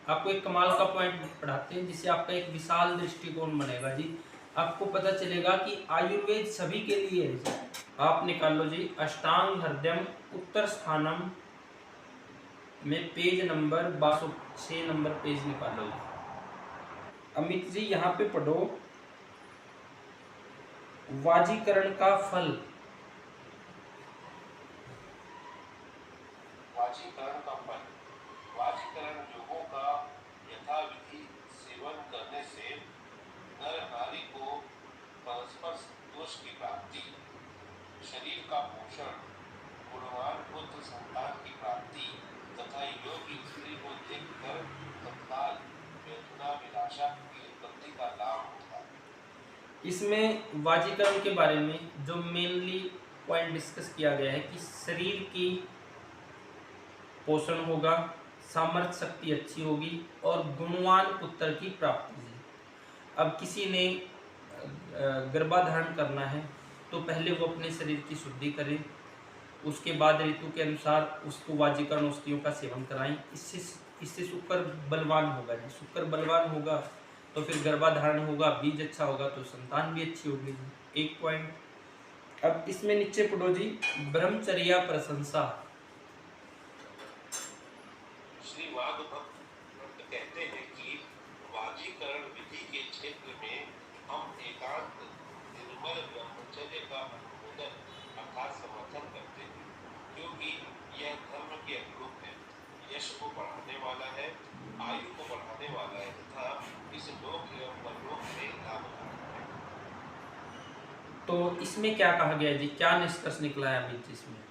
आपको एक कमाल का पॉइंट पढ़ाते हैं जिससे आपका एक विशाल दृष्टिकोण बनेगा जी। आपको पता चलेगा कि आयुर्वेद सभी के लिए है जी। आप निकाल लो जी, अष्टांग हृदयम उत्तर स्थानम में पेज नंबर 6 नंबर पेज निकालो जी। अमित जी यहाँ पे पढ़ो, वाजीकरण का फल। वाजीकरण का फल। वाजीकरण योगों का यथाविधि सेवन करने से नर नारी को परस्पर संतोष की प्राप्ति, शरीर का पोषण, गुणवान पुत्र संतान की प्राप्ति तथा योग्य स्त्री को देखकर तत्काल वेदना विनाशा की उपलब्धि का लाभ होता है। इसमें वाजीकरण के बारे में जो मेनली पॉइंट डिस्कस किया गया है कि शरीर की पोषण होगा, सामर्थ्य शक्ति अच्छी होगी और गुणवान पुत्र की प्राप्ति है। अब किसी ने गर्भाधारण करना है तो पहले वो अपने शरीर की शुद्धि करे, उसके बाद ऋतु के अनुसार उसको वाजीकरण औषधियों का सेवन कराएं। इससे शुक्र बलवान होगा जी। शुक्र बलवान होगा तो फिर गर्भाधारण होगा, बीज अच्छा होगा तो संतान भी अच्छी होगी जी। एक पॉइंट। अब इसमें नीचे पढ़ो जी, ब्रह्मचर्या प्रशंसा। श्री वाद भक्त कहते हैं कि वाजीकरण विधि के क्षेत्र में हम एकांत निर्मल ब्रह्मचर्य का अनुमोदन अर्थात समर्थन करते हैं, क्योंकि यह धर्म के अनुरूप है, यश को बढ़ाने वाला है, आयु को बढ़ाने वाला है तथा इस लोक एवं परलोक में लाभदायक है। तो इसमें क्या कहा गया जी, क्या निष्कर्ष निकला है अमित जी इसमें?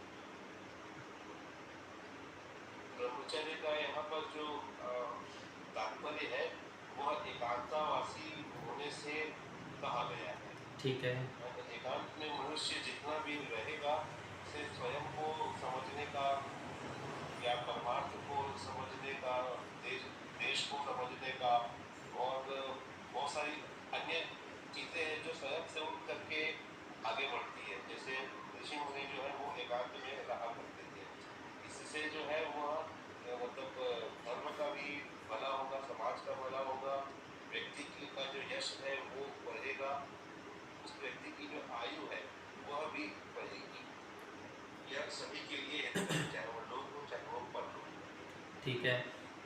ब्रह्मचर्य का यहाँ पर जो तात्पर्य है वह एकांतावासी होने से कहा गया है। ठीक है। एकांत में मनुष्य जितना भी रहेगा उसे स्वयं को समझने का या परमार्थ को समझने का, देश को समझने का और बहुत सारी अन्य चीजें हैं जो स्वयं से उठ करके आगे बढ़ती है। जैसे ऋषि मुनि जो है वो एकांत में रहा करते थे, इससे जो है वह मतलब धर्म का भी भला होगा, समाज का भला होगा, व्यक्ति का जो यश है वो बढ़ेगा, उस व्यक्ति की जो आयु है वह भी बढ़ेगी। यह सभी के लिए है, चाहे वो लोग हो चाहे वो पर हो। ठीक है,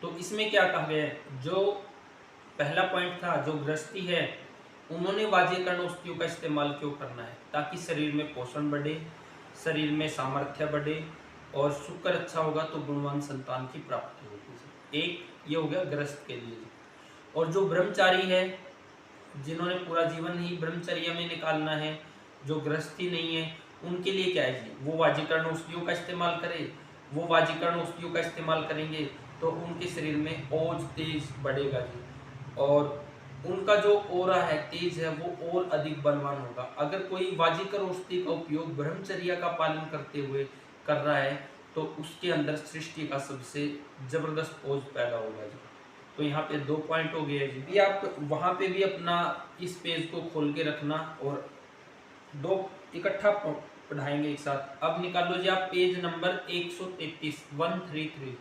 तो इसमें क्या कहा गया है, जो पहला पॉइंट था, जो गृहस्थी है उन्होंने वाजीकरण औषधियों का इस्तेमाल क्यों करना है, ताकि शरीर में पोषण बढ़े, शरीर में सामर्थ्य बढ़े और शुक्र अच्छा होगा तो गुणवान संतान की प्राप्ति होगी। एक ये हो गया गृहस्थ के लिए। और जो ब्रह्मचारी है, जिन्होंने पूरा जीवन ही ब्रह्मचर्या में निकालना है, जो गृहस्थी नहीं है, उनके लिए क्या है जी, वो वाजीकरण औषधियों का इस्तेमाल करें। वो वाजीकरण औषधियों का इस्तेमाल करेंगे तो उनके शरीर में ओज तेज बढ़ेगा जी, और उनका जो ओरा है, तेज है, वो और अधिक बलवान होगा। अगर कोई वाजीकर औषधि का उपयोग ब्रह्मचर्या का पालन करते हुए कर रहा है तो उसके अंदर सृष्टि का सबसे जबरदस्त ओज पैदा होगा जी। तो यहाँ पे 2 पॉइंट हो गए जी। भी आप वहाँ पे भी अपना इस पेज को खोल के रखना और 2 इकट्ठा पढ़ाएंगे एक साथ। अब निकाल लो जी आप पेज नंबर 133, 133,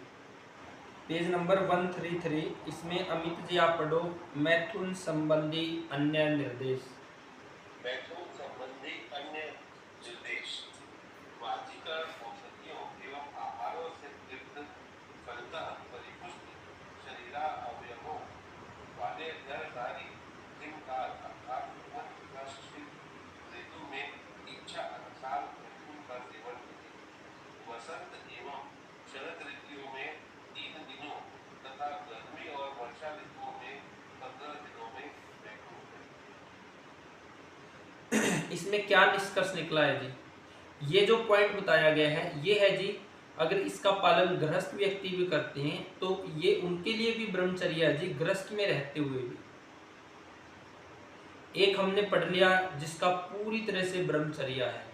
पेज नंबर 133। इसमें अमित जी आप पढ़ो, मैथुन संबंधी अन्य निर्देश। मैथुन संबंधी अन्य निर्देश। वाजीकरण औषधियों एवं आहारों से तृप्त फलतः परिपुष्ट शरीरा अवयवों वाले नर नारी दिनकाल अर्थात पूर्ण विकासशील ऋतु में इच्छा अनुसार मैथुन का सेवन करें। वसंत एवं शरद ऋतुओं में 3 दिनों तथा गर्मी और वर्षा ऋतुओं में 15 दिनों में मैथुन करें। इसमें क्या निष्कर्ष निकला है जी, ये जो पॉइंट बताया गया है ये है जी, अगर इसका पालन गृहस्थ व्यक्ति भी करते हैं तो ये उनके लिए भी ब्रह्मचर्या है जी, गृहस्थ में रहते हुए भी। एक हमने पढ़ लिया जिसका पूरी तरह से ब्रह्मचर्या है,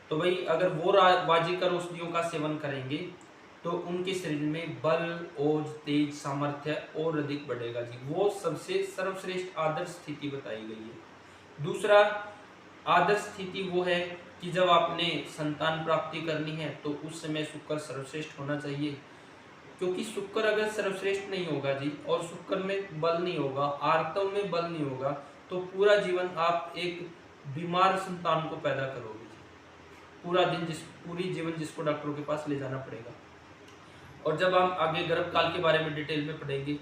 तो भाई अगर वो वाजीकर औषधियों का सेवन करेंगे तो उनके शरीर में बल, ओज, तेज, सामर्थ्य और अधिक बढ़ेगा जी। वो सबसे सर्वश्रेष्ठ आदर्श स्थिति बताई गई है। दूसरा आदर्श स्थिति वो है कि जब आपने संतान प्राप्ति करनी है तो उस समय शुक्र सर्वश्रेष्ठ होना चाहिए। क्योंकि शुक्र अगर सर्वश्रेष्ठ नहीं होगा जी, और शुक्र में बल नहीं होगा, आर्तव में बल नहीं होगा, तो पूरा जीवन आप एक बीमार संतान को पैदा करोगे जी। पूरी जीवन जिसको डॉक्टरों के पास ले जाना पड़ेगा। और जब हम आगे गर्भकाल के बारे में डिटेल में पढ़ेंगे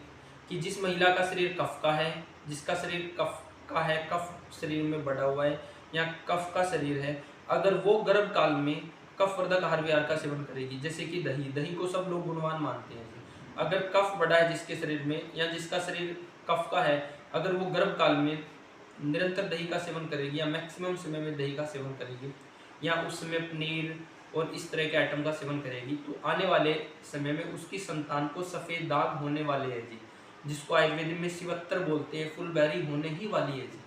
कि जिस महिला का शरीर कफ का है, जिसका शरीर कफ का है, कफ शरीर में बढ़ा हुआ है या कफ का शरीर है, अगर वो गर्भकाल में कफ वर्धक आहार विहार का सेवन करेगी, जैसे कि दही को सब लोग गुणवान मानते हैं। अगर कफ बढ़ा है जिसके शरीर में या जिसका शरीर कफ का है, अगर वो गर्भकाल में निरंतर दही का सेवन करेगी या मैक्सिमम समय में दही का सेवन करेगी या उस समय पनीर और इस तरह के आइटम का सेवन करेगी, तो आने वाले समय में उसकी संतान को सफ़ेद दाग होने वाले हैं जी, जिसको आयुर्वेद में शिवत्तर बोलते हैं, फुलबैरी होने ही वाली है जी।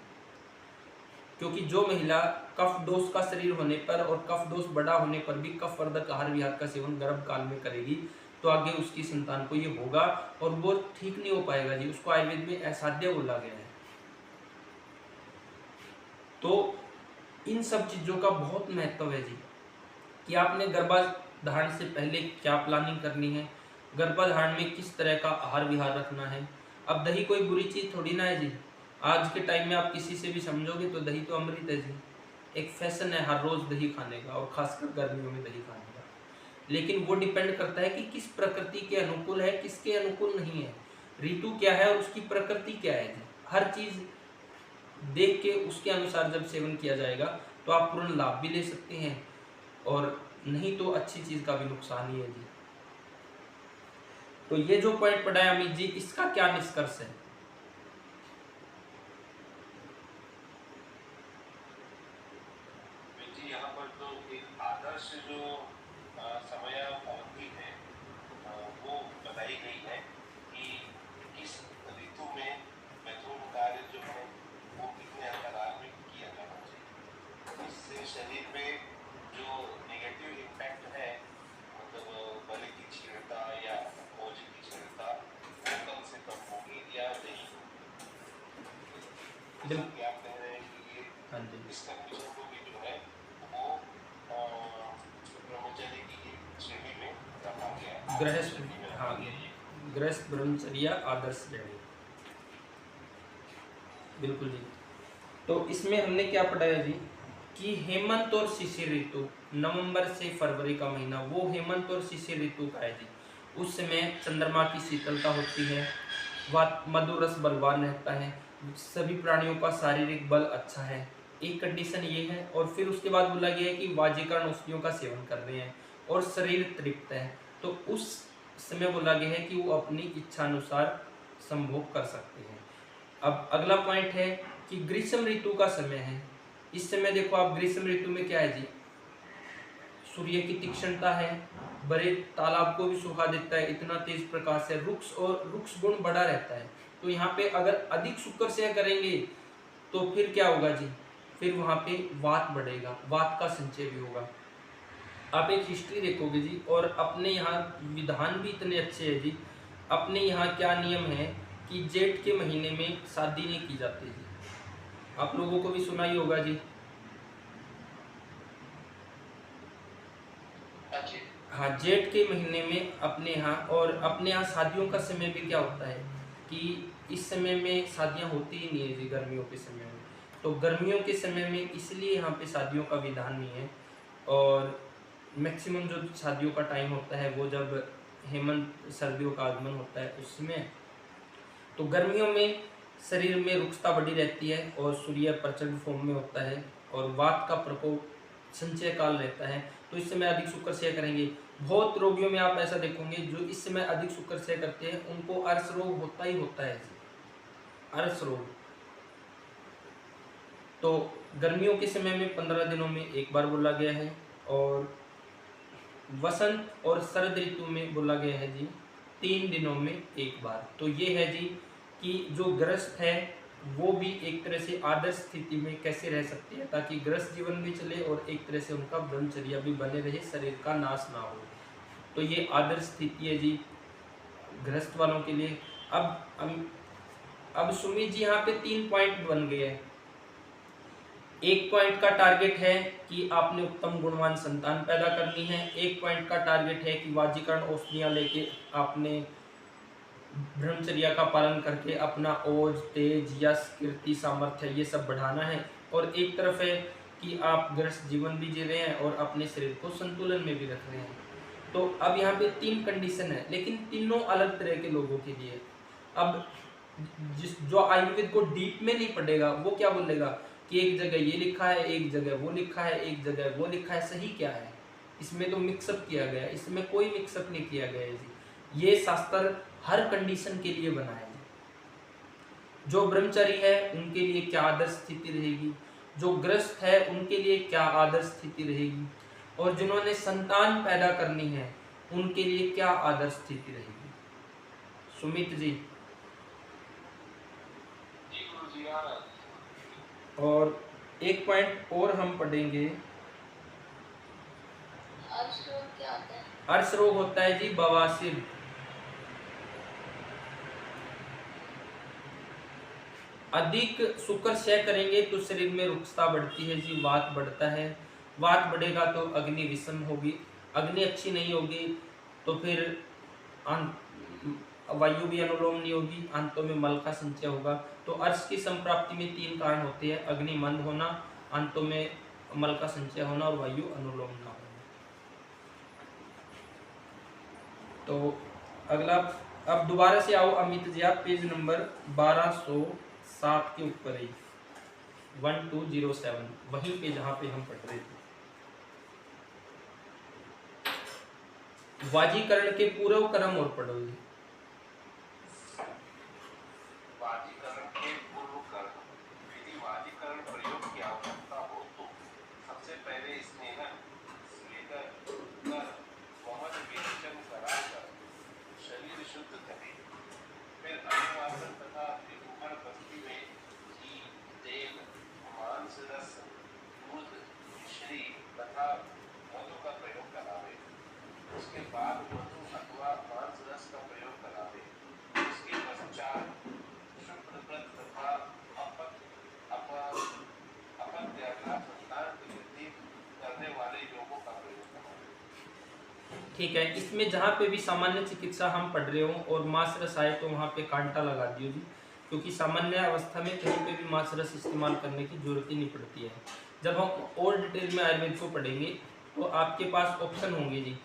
क्योंकि जो महिला कफ दोष का शरीर होने पर और कफ दोष बड़ा होने पर भी कफ वर्धक आहार विहार का सेवन गर्भकाल में करेगी, तो आगे उसकी संतान को ये होगा और वो ठीक नहीं हो पाएगा जी, उसको आयुर्वेद में असाध्य बोला गया है। तो इन सब चीज़ों का बहुत महत्व है जी, कि आपने गर्भाधारण से पहले क्या प्लानिंग करनी है, गर्भाधारण में किस तरह का आहार विहार रखना है। अब दही कोई बुरी चीज़ थोड़ी ना है जी, आज के टाइम में आप किसी से भी समझोगे तो दही तो अमृत है जी। एक फैशन है हर रोज़ दही खाने का, और खासकर गर्मियों में दही खाने का, लेकिन वो डिपेंड करता है कि किस प्रकृति के अनुकूल है, किसके अनुकूल नहीं है, ऋतु क्या है और उसकी प्रकृति क्या है जी। हर चीज़ देख के उसके अनुसार जब सेवन किया जाएगा तो आप पूर्ण लाभ भी ले सकते हैं, और नहीं तो अच्छी चीज़ का भी नुकसान ही है जी। तो ये जो पॉइंट पढ़ा है अमित जी, इसका क्या निष्कर्ष है? जी यहाँ पर तो एक आदर्श जो समय अवधि है वो बताई गई है कि किस ऋतु में महत्वपूर्ण कार्य जो है वो कितने अंतराल में किया जाना चाहिए। इससे शरीर में जो नेगेटिव इम्पैक्ट है, मतलब बल की क्षीणता या ओज की क्षीणता, वो कम से कम होगी या नहीं होगी। जैसा आप कह रहे हैं कि ये इस कंडीशन को भी जो है वो ब्रह्मचर्य की श्रेणी में रखा गया है। गृहस्थ ब्रह्मचर्य आदर्श श्रेणी, बिल्कुल जी। तो इसमें हमने क्या पढ़ा है जी, कि हेमंत और शिशिर ऋतु, नवंबर से फरवरी का महीना वो हेमंत और शिशिर ऋतु का है जी। उस समय चंद्रमा की शीतलता होती है, मधुर रस बलवान रहता है, सभी प्राणियों का शारीरिक बल अच्छा है, एक कंडीशन ये है। और फिर उसके बाद बोला गया है कि वाजीकरण औषधियों का सेवन कर रहे हैं और शरीर तृप्त है, तो उस समय बोला गया है कि वो अपनी इच्छा अनुसार संभोग कर सकते हैं। अब अगला पॉइंट है कि ग्रीष्म ऋतु का समय है। इस समय देखो आप, ग्रीष्म ऋतु में क्या है जी, सूर्य की तीक्ष्णता है, बड़े तालाब को भी सुखा देता है, इतना तेज प्रकाश है, रुक्ष गुण बढ़ा रहता है। तो यहाँ पे अगर अधिक शुक्र से करेंगे तो फिर क्या होगा जी, फिर वहाँ पे वात बढ़ेगा, वात का संचय भी होगा। आप एक हिस्ट्री देखोगे जी, और अपने यहाँ विधान भी इतने अच्छे हैं जी। अपने यहाँ क्या नियम है कि जेठ के महीने में शादी नहीं की जाती जी, आप लोगों को भी सुना ही होगा जी। हाँ, जेठ के महीने में अपने यहाँ, और अपने यहाँ शादियों का समय भी क्या होता है कि इस समय में शादियाँ होती ही नहीं है जी, गर्मियों के समय में। तो गर्मियों के समय में इसलिए यहाँ पे शादियों का विधान नहीं है, और मैक्सिमम जो शादियों का टाइम होता है वो जब हेमंत सर्दियों का आगमन होता है उसमें। तो गर्मियों में शरीर में रुक्षता बढ़ी रहती है और सूर्य प्रचंड फॉर्म में होता है और वात का प्रकोप संचय काल रहता है, तो इस समय अधिक शुक्र से करेंगे। बहुत रोगियों में आप ऐसा देखोगे जो इस समय अधिक शुक्र से करते हैं उनको अर्श रोग होता ही होता है, अर्श रोग। तो गर्मियों के समय में 15 दिनों में एक बार बोला गया है, और वसंत और शरद ऋतु में बोला गया है जी 3 दिनों में एक बार। तो ये है जी कि जो ग्रस्त है वो भी एक तरह से आदर्श स्थिति में कैसे रह सकते हैं, ताकि ग्रस्त जीवन भी चले और एक तरह से उनका ब्रह्मचर्या भी बने रहे, शरीर का नाश ना हो। तो ये आदर्श स्थिति है जी ग्रस्त वालों के लिए। अब सुमित जी यहाँ पे 3 पॉइंट बन गए हैं। 1 पॉइंट का टारगेट है कि आपने उत्तम गुणवान संतान पैदा करनी है। 1 पॉइंट का टारगेट है कि वाजीकरण औषधियां लेके आपने ब्रह्मचर्या का पालन करके अपना ओज, तेज, यश, कीर्ति, सामर्थ्य ये सब बढ़ाना है। और एक तरफ है कि आप गृहस्थ जीवन भी जी रहे हैं और अपने शरीर को संतुलन में भी रख रहे हैं। तो अब यहाँ पे 3 कंडीशन है, लेकिन तीनों अलग तरह के लोगों के लिए। अब जो आयुर्वेद को डीप में नहीं पढ़ेगा वो क्या बोलेगा कि एक जगह ये लिखा है, एक जगह वो लिखा है, एक जगह वो लिखा है, सही क्या है? इसमें तो मिक्सअप किया गया है, इसमें कोई मिक्सअप नहीं किया गया है जी। ये शास्त्र हर कंडीशन के लिए बना है। जो ब्रह्मचारी है उनके लिए क्या आदर्श स्थिति रहेगी, जो ग्रस्त है उनके लिए क्या आदर्श स्थिति रहेगी, और जिन्होंने संतान पैदा करनी है उनके लिए क्या आदर्श स्थिति रहेगी। सुमित जी। और एक पॉइंट और हम पढ़ेंगे। अर्श रोग क्या होता है? अर्श रोग होता है जी बवासीर। अधिक शुक्र क्षय करेंगे तो शरीर में रुक्षता बढ़ती है जी, वात बढ़ता है। वात बढ़ेगा तो अग्नि विषम होगी, अग्नि अच्छी नहीं होगी तो फिर वायु भी अनुलोम नहीं होगी, अंतों में मल का संचय होगा। तो अर्श की संप्राप्ति में 3 कारण होते हैं, अग्नि मंद होना, अंतों में मल का संचय होना और वायु अनुलोम ना होना। तो अगला, अब दोबारा से आओ अमित जी, आप पेज नंबर 1207 के ऊपर ही 1207 वहीं पे जहां पे हम पढ़ रहे थे। वाजीकरण के पूर्व कर्म और पढ़ोगे। वाजीकरण के पूर्व कर्म, यदि वाजीकरण प्रयोग की आवश्यकता हो तो सबसे पहले स्नेहन लेकर कर वमन विरेचन कराकर शरीर शुद्ध करें। फिर अनुवासन तथा विरूपण बस्ती में घी, तेल, मांस रस, दूध, मिश्री तथा मधु का प्रयोग करावे। उसके बाद मधु अथवा मांस रस का प्रयोग करावे। उसके पश्चात शुक्र व्रत तथा अपत्याघात संतान की वृद्धि करने वाले योगों का प्रयोग करावे। ठीक है, इसमें जहाँ पे भी सामान्य चिकित्सा हम पढ़ रहे हो और मांस रस आए तो वहाँ पे कांटा लगा दियो जी, क्योंकि सामान्य अवस्था में कहीं पे भी मांस रस इस्तेमाल करने की जरूरत ही नहीं पड़ती है। जब हम और डिटेल में आयुर्वेद को पढ़ेंगे तो आपके पास ऑप्शन होंगे जी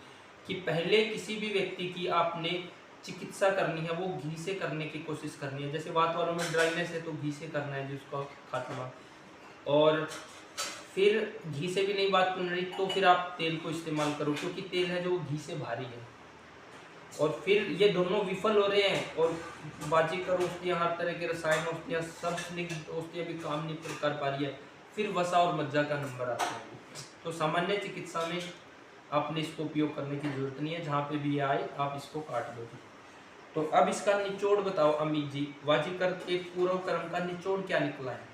कि पहले किसी भी व्यक्ति की आपने चिकित्सा करनी है वो घी से करने की कोशिश करनी है। जैसे बात वालों में ड्राइनेस है तो घी से करना है जी उसका खात्मा, और फिर घी से भी नहीं बात बन रही तो फिर आप तेल को इस्तेमाल करो, क्योंकि तेल है जो घी से भारी है। और फिर ये दोनों विफल हो रहे हैं और बाजीकर औषधियाँ, हर तरह के रसायन औषधियाँ, सब स्निग्ध औषधियाँ भी काम नहीं कर पा रही है, फिर वसा और मज्जा का नंबर आता है। तो सामान्य चिकित्सा में आपने इसको उपयोग करने की जरूरत नहीं है, जहाँ पे भी आए आप इसको काट दो। तो अब इसका निचोड़ बताओ अमित जी, वाजीकर के पूर्व कर्म का निचोड़ क्या निकला है?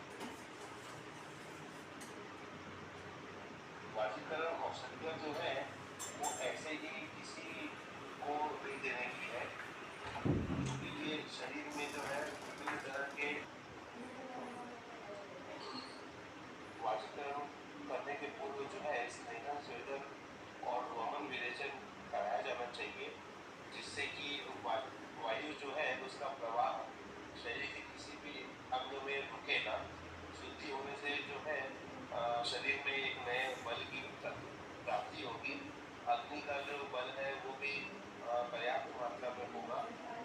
वाजीकरण औषधियाँ जो है वो ऐसे ही किसी को नहीं देने की है, क्योंकि ये शरीर में जो है विभिन्न तरह के वाजीकरण करने के पूर्व जो है स्नेहन स्वेदन और वमन विरेचन कराया जाना चाहिए, जिससे कि वायु जो है उसका प्रवाह शरीर के किसी भी अंग में रुके ना। शुद्धि होने से जो है शरीर में एक नए बल की प्राप्ति होगी। अग्नि का जो बल है वो भी पर्याप्त मात्रा में होगा,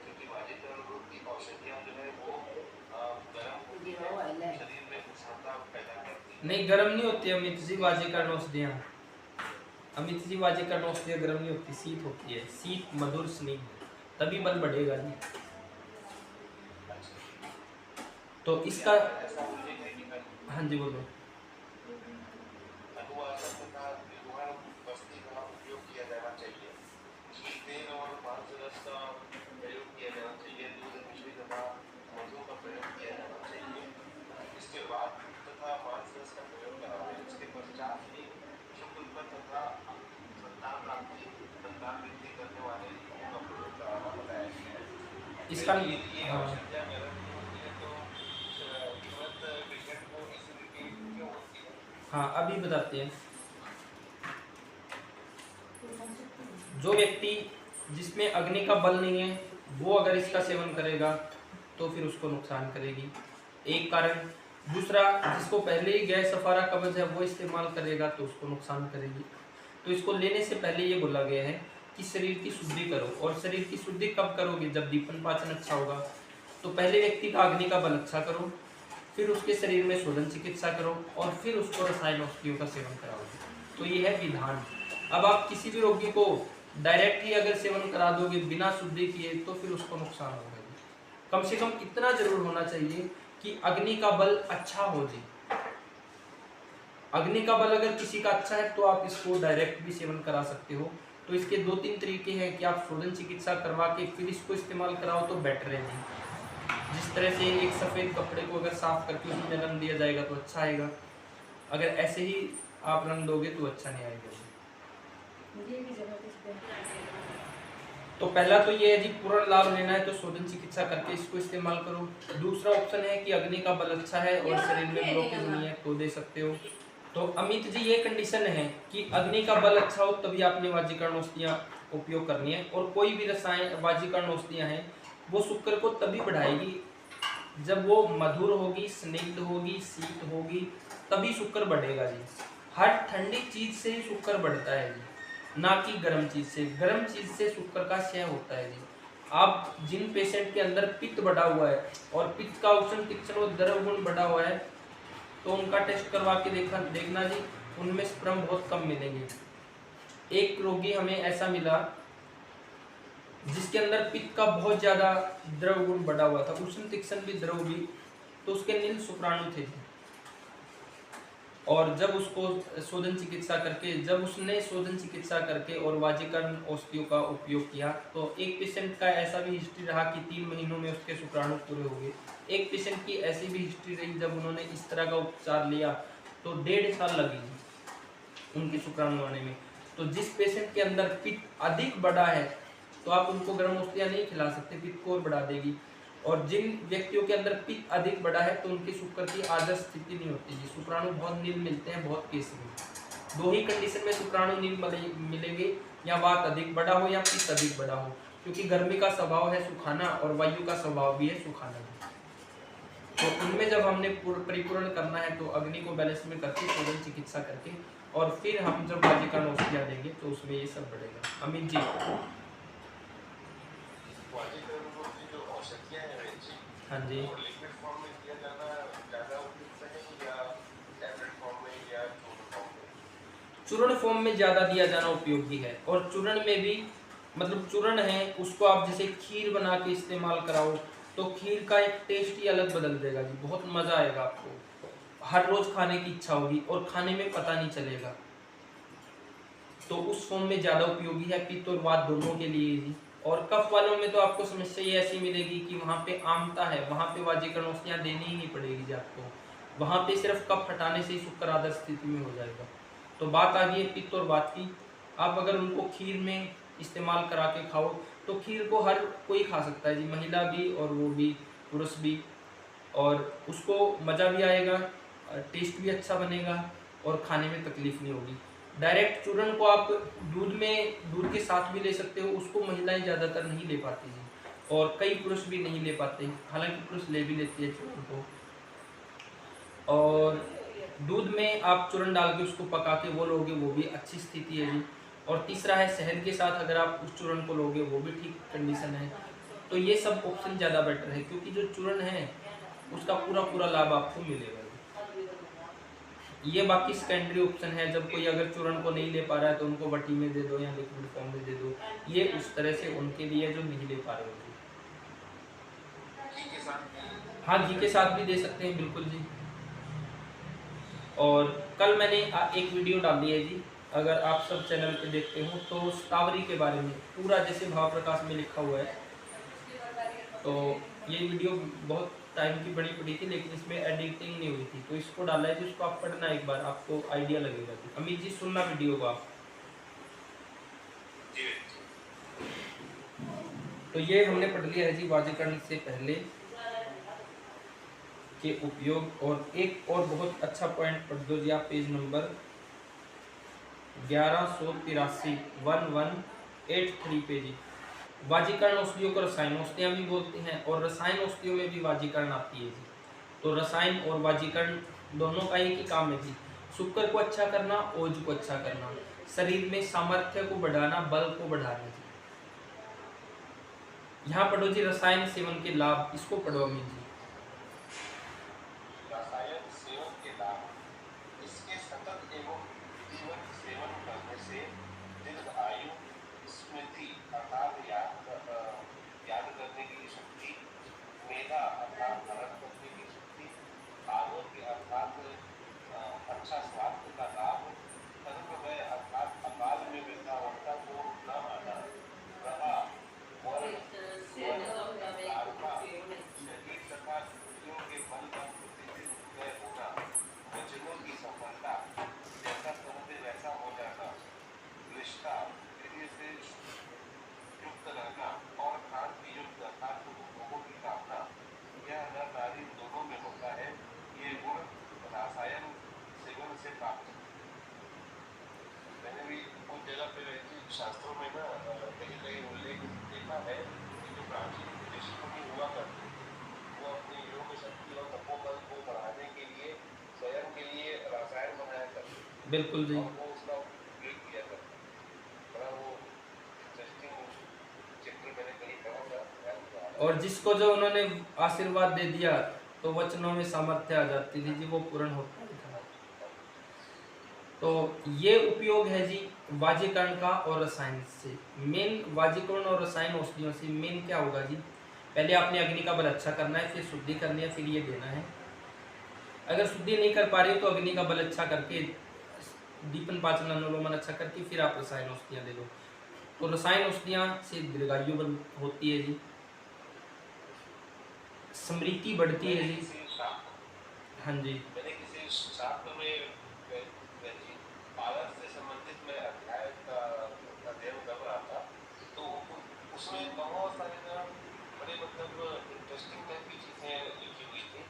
क्योंकि वाजीकरण रूप की औषधियाँ जो है वो गर्म होती है, शरीर में उष्णता पैदा करती है। नहीं, गर्म नहीं होती अमित जी वाजीकरण औषधियाँ। अमित जी वाजीकरण औषधियाँ गर्म नहीं होती, शीत होती है, शीत मधुर स्निग्ध, तभी बल बढ़ेगा जी। तो इसका हाँ जी बोलो। अनुवासन तथा विरूपण बस्ती का उपयोग किया जाना चाहिए। घी, तेल और मांस रस का प्रयोग किया जाना चाहिए। दूध, मिश्री तथा मधु का प्रयोग किया जाना चाहिए। इसके बाद तथा मांस रस का प्रयोग करावे। इसके पश्चात ही शुक्र व्रत तथा संतान प्राप्ति, संतान वृद्धि करने वाले योगों का प्रयोग कराना बताया गया है। इसका ये औषधियाँ गर्म नहीं होती है तो तुरंत पेशेंट को एसिडिटी क्यों होती है? हाँ अभी बताते हैं। जो व्यक्ति जिसमें अग्नि का बल नहीं है वो अगर इसका सेवन करेगा तो फिर उसको नुकसान करेगी, एक कारण। दूसरा, जिसको पहले ही गैस सफारा कब्ज है वो इस्तेमाल करेगा तो उसको नुकसान करेगी। तो इसको लेने से पहले ये बोला गया है कि शरीर की शुद्धि करो, और शरीर की शुद्धि कब करोगे? जब दीपन पाचन अच्छा होगा। तो पहले व्यक्ति का अग्नि का बल अच्छा करो, फिर उसके शरीर में शोधन चिकित्सा करो, और फिर उसको रसायन औषधियों का सेवन कराओगे। तो ये है विधान। अब आप किसी भी रोगी को डायरेक्ट ही अगर सेवन करा दोगे बिना शुद्धि किए तो फिर उसको नुकसान होगा। कम से कम इतना जरूर होना चाहिए कि अग्नि का बल अच्छा हो जी। अग्नि का बल अगर किसी का अच्छा है तो आप इसको डायरेक्ट भी सेवन करा सकते हो। तो इसके 2-3 तरीके हैं कि आप शोधन चिकित्सा करवा के फिर इसको इस्तेमाल कराओ तो बेटर है जी। जिस तरह से एक सफ़ेद कपड़े को अगर साफ करके उसमें रंग दिया जाएगा तो अच्छा आएगा, अगर ऐसे ही आप रंग दोगे तो अच्छा नहीं आएगा। तो पहला तो ये है जी, पूर्ण लाभ लेना है तो शोधन चिकित्सा करके इसको इस्तेमाल करो। दूसरा ऑप्शन है कि अग्नि का बल अच्छा है और शरीर में ब्लॉकेज नहीं है तो दे सकते हो। तो अमित जी ये कंडीशन है कि अग्नि का बल अच्छा हो तभी आपने वाजीकरण औषधियाँ उपयोग करनी है, और कोई भी रसायन वाजीकरण औषधियाँ हैं वो शुक्र को तभी बढ़ाएगी जब वो मधुर होगी, स्निग्ध होगी, शीत होगी, तभी शुक्र बढ़ेगा जी। हर ठंडी चीज से ही शुक्र बढ़ता है जी, ना कि गर्म चीज से। गर्म चीज से शुक्र का क्षय होता है जी। आप जिन पेशेंट के अंदर पित्त बढ़ा हुआ है और पित्त का उष्ण तीक्ष्ण और द्रव गुण बढ़ा हुआ है तो उनका टेस्ट करवा के देखना जी, उनमें स्पर्म बहुत कम मिलेंगे। एक रोगी हमें ऐसा मिला जिसके अंदर पित्त का बहुत ज्यादा द्रव गुण बढ़ा हुआ था, उष्ण तीक्ष्ण भी द्रव भी, तो उसके नील शुक्राणु थे। और जब उसको शोधन चिकित्सा करके, जब उसने शोधन चिकित्सा करके और वाजीकरण औषधियों का उपयोग किया तो एक पेशेंट का ऐसा भी हिस्ट्री रहा कि 3 महीनों में उसके शुक्राणु पूरे हो गए। एक पेशेंट की ऐसी भी हिस्ट्री रही जब उन्होंने इस तरह का उपचार लिया तो 1.5 साल लगी उनके शुक्राणु आने में। तो जिस पेशेंट के अंदर पित्त अधिक बढ़ा है तो आप उनको गर्म औषधियाँ नहीं खिला सकते, पित्त को और बढ़ा देगी। और जिन व्यक्तियों के अंदर पित्त अधिक बढ़ा है तो उनके शुक्र की आदर्श स्थिति नहीं होती जी, शुक्राणु बहुत नील मिलते हैं, बहुत केस में। 2 ही कंडीशन में शुक्राणु नील मिलेंगे, या वात अधिक बढ़ा हो या पित्त अधिक बढ़ा हो, क्योंकि गर्मी का स्वभाव है सुखाना और वायु का स्वभाव भी है सुखाना। तो उनमें जब हमने परिपूर्ण करना है तो अग्नि को बैलेंस में करके शोधन चिकित्सा करके और फिर हम जब वाजीकरण औषधियाँ देंगे तो उसमें ये सब बढ़ेगा। अमित जी। हाँ जी। चूर्ण फॉर्म में ज्यादा दिया जाना उपयोगी है, और चूर्ण में भी मतलब चूर्ण है उसको आप जैसे खीर बना के इस्तेमाल कराओ तो खीर का एक टेस्ट ही अलग बदल देगा जी, बहुत मजा आएगा आपको, हर रोज खाने की इच्छा होगी और खाने में पता नहीं चलेगा। तो उस फॉर्म में ज्यादा उपयोगी है, पित्त और वात दोनों के लिए जी। और कफ वालों में तो आपको समस्या ये ऐसी मिलेगी कि वहाँ पे आमता है, वहाँ पे वाजीकरण औषधियाँ देनी ही नहीं पड़ेगी जी आपको, वहाँ पे सिर्फ कफ हटाने से ही शुक्र आदर्श स्थिति में हो जाएगा। तो बात आ गई है पित्त और वात की। आप अगर उनको खीर में इस्तेमाल करा के खाओ तो खीर को हर कोई खा सकता है जी, महिला भी और वो भी, पुरुष भी, और उसको मज़ा भी आएगा, टेस्ट भी अच्छा बनेगा और खाने में तकलीफ नहीं होगी। डायरेक्ट चूर्ण को आप दूध के साथ भी ले सकते हो, उसको महिलाएं ज़्यादातर नहीं ले पाती हैं और कई पुरुष भी नहीं ले पाते, हालांकि पुरुष ले भी लेते हैं चूर्ण को। और दूध में आप चूर्ण डाल के उसको पका के वो लोगे वो भी अच्छी स्थिति है जी। और तीसरा है शहद के साथ अगर आप उस चूर्ण को लोगे वो भी ठीक कंडीशन है। तो ये सब ऑप्शन ज़्यादा बेटर है क्योंकि जो चूर्ण है उसका पूरा लाभ आपको मिलेगा। ये बाकी सेकेंडरी ऑप्शन है, जब कोई अगर चूर्ण को नहीं ले पा रहा है तो उनको वटी में दे दो या लिक्विड फॉर्म में दे दो, ये उस तरह से उनके लिए जो नहीं ले पा रहे होते। हाँ घी के साथ भी दे सकते हैं बिल्कुल जी। और कल मैंने एक वीडियो डाल दी है जी, अगर आप सब चैनल पे देखते हो तो स्ट्रॉबेरी के बारे में पूरा जैसे भाव प्रकाश में लिखा हुआ है। तो ये वीडियो बहुत टाइम की बड़ी पड़ी थी लेकिन इसमें एडिटिंग नहीं हुई थी तो इसको डाला है, जिसको आप पढ़ना एक बार आपको आइडिया लगेगा। अमित जी सुनना वीडियो को आप। तो ये हमने पढ़ लिया है जी वाजीकरण से पहले के उपयोग। और एक और बहुत अच्छा पॉइंट पढ़ दो जी आप, पेज नंबर 1183 1183 पे जी। वाजीकरण औषधियों को रसायन औषधियां भी बोलते हैं, और रसायन औषधियों में भी वाजीकरण आती है जी। तो रसायन और वाजीकरण दोनों का एक ही काम है जी, शुक्र को अच्छा करना, ओज को अच्छा करना, शरीर में सामर्थ्य को बढ़ाना, बल को बढ़ाना जी। यहाँ पढ़ो जी रसायन सेवन के लाभ, इसको पढ़ो अमित जी। रसायन सेवन के लाभ, इसके सतत एवं जीवन सेवन करने से दीर्घ आयु, स्मृति अर्थात याद करने की शक्ति, मेधा अर्थात धारण करने की शक्ति, आरोग्य अर्थात अच्छा स्वास्थ्य का लाभ, तन्मय अर्थात अकाल में वृद्धावस्था को न आना, रहा वर्ण शरीर तथा इंद्रियों के बल का प्रतिदिन उदय होना, वचनों की सफलता, जैसा चाहते वैसा हो जाना, निष्ठा वीर्य से युक्त रहना और कांति युक्त अर्थात भोगों की कामना, यह नर नारी दोनों में होता है। ये गुण रसायन सेवन से प्राप्त होते हैं। मैंने भी कुछ जगह पे शास्त्रों में ना कहीं कहीं उल्लेख देखा है कि जो प्राचीन ऋषि मुनि हुआ करते थे, वो अपनी योग शक्ति और तपोबल को बढ़ाने के लिए स्वयं के लिए रसायन बनाया करते थे। बिल्कुल जी। और वो उसका उपयोग किया करते थे। बड़ा वो इंटरेस्टिंग चित्र मैंने कहीं पढ़ा था, ध्यान नहीं आ रहा। और जिसको जो उन्होंने आशीर्वाद दे दिया तो वचनों में सामर्थ्य आ जाती थी जी, वो पूर्ण होता था। तो ये उपयोग है जी वाजीकरण का और रसायन से। मेन वाजीकरण और रसायन औषधियों से मेन क्या होगा जी, पहले आपने अग्नि का बल अच्छा करना है, फिर शुद्धि करनी है, फिर ये देना है। अगर शुद्धि नहीं कर पा रहे हो तो अग्नि का बल अच्छा करके, दीपन पाचन अनुलोमन अच्छा करके फिर आप रसायन औषधियां दे दो। तो रसायन औषधियां से दीर्घायु होती है जी, स्मृति बढ़ती है जी। हाँ जी। मैंने किसी शास्त्र में पारस से संबंधित मैं अध्याय का अध्ययन कर रहा था, तो उसमें बहुत सारे बड़े मतलब इंटरेस्टिंग टाइप की चीजें लिखी हुई थी।